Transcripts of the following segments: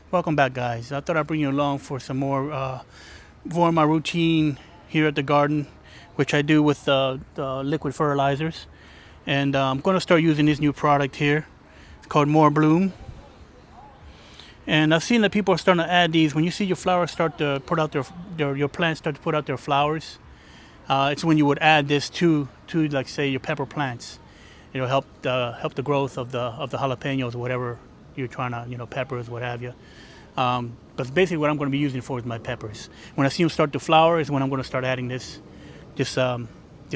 Welcome back, guys. I thought I'd bring you along for some more for my routine here at the garden, which I do with the liquid fertilizers. And I'm going to start using this new product here. It's called More Bloom. And I've seen that people are starting to add these. When you see your flowers start to put out your plants start to put out their flowers, it's when you would add this to like say your pepper plants. It'll help the growth of the jalapenos or whatever you're trying to, peppers, what have you. But basically what I'm going to be using it for is my peppers. When I see them start to flower is when I'm going to start adding this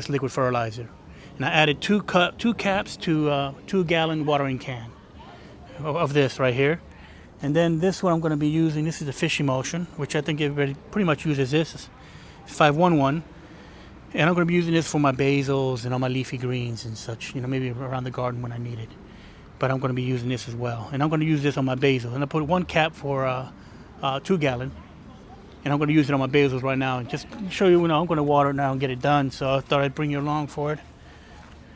liquid fertilizer. And I added two caps to 2-gallon watering can of this right here. And then this one I'm going to be using, this is the fish emulsion, which I think everybody pretty much uses this. It's 511. And I'm going to be using this for my basils and all my leafy greens and such, maybe around the garden when I need it. But I'm going to be using this as well. And I'm going to use this on my basil. And I put one cap for 2-gallon. And I'm going to use it on my basils right now. And just show you, I'm going to water it now and get it done. So I thought I'd bring you along for it.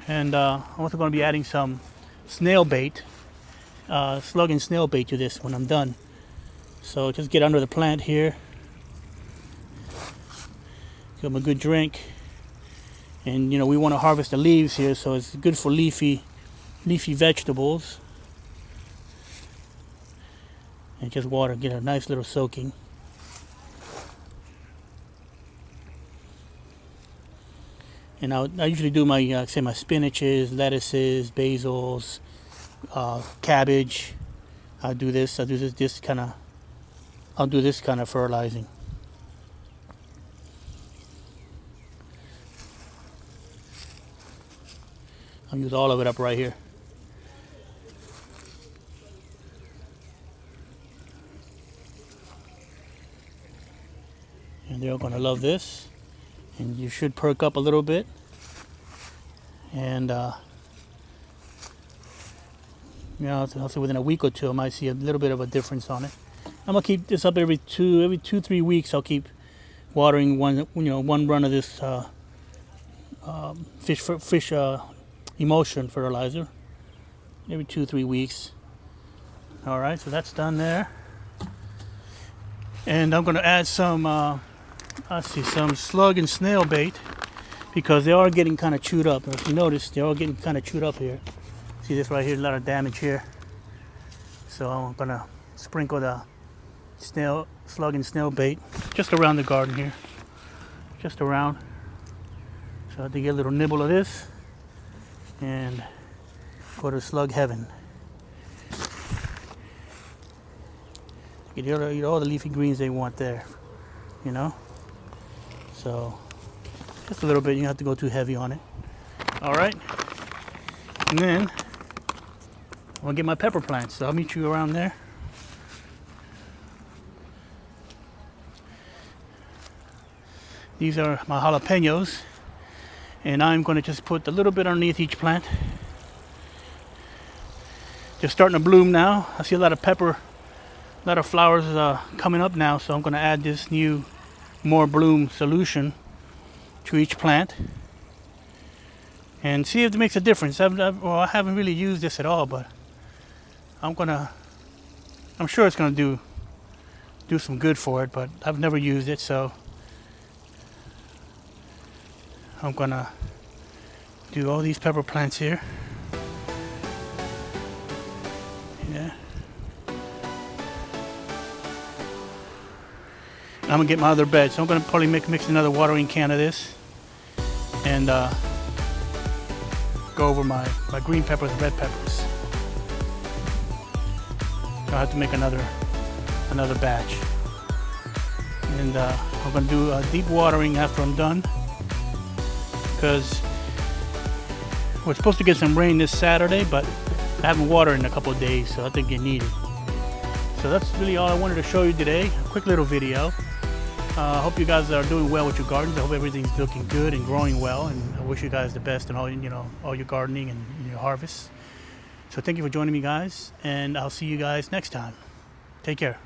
And I'm also going to be adding some snail bait, slug and snail bait to this when I'm done. So just get under the plant here. Give them a good drink. And we want to harvest the leaves here, so it's good for leafy vegetables. And just water, get a nice little soaking. And I usually do my my spinaches, lettuces, basils, cabbage. I'll do this kind of fertilizing. I'll use all of it up right here. And they're going to love this. And you should perk up a little bit. And, also within a week or two, I might see a little bit of a difference on it. I'm going to keep this up every 2-3 weeks. I'll keep watering one run of this fish emulsion fertilizer every 2-3 weeks. All right, so that's done there. And I'm going to add some some slug and snail bait because they are getting kind of chewed up. If you notice, they're all getting kind of chewed up here. See this right here, a lot of damage here. So I'm going to sprinkle the slug and snail bait just around the garden here, just around. So I have to get a little nibble of this and go to slug heaven. Get all the leafy greens they want there, So just a little bit. You don't have to go too heavy on it. All right. And then I'm gonna get my pepper plants. So I'll meet you around there. These are my jalapenos. And I'm going to just put a little bit underneath each plant. Just starting to bloom now. I see a lot of flowers coming up now. So I'm going to add this new More Bloom solution to each plant. And see if it makes a difference. I haven't really used this at all, but I'm sure it's going to do some good for it, but I've never used it, so I'm gonna do all these pepper plants here. Yeah. And I'm gonna get my other bed, so I'm gonna probably mix another watering can of this, and go over my green peppers and red peppers. I'll have to make another batch, and I'm gonna do a deep watering after I'm done. Because we're supposed to get some rain this Saturday, but I haven't watered in a couple of days, so I think you need it. So that's really all I wanted to show you today. A quick little video. I hope you guys are doing well with your gardens. I hope everything's looking good and growing well, and I wish you guys the best in all your gardening and your harvests. So thank you for joining me, guys, and I'll see you guys next time. Take care.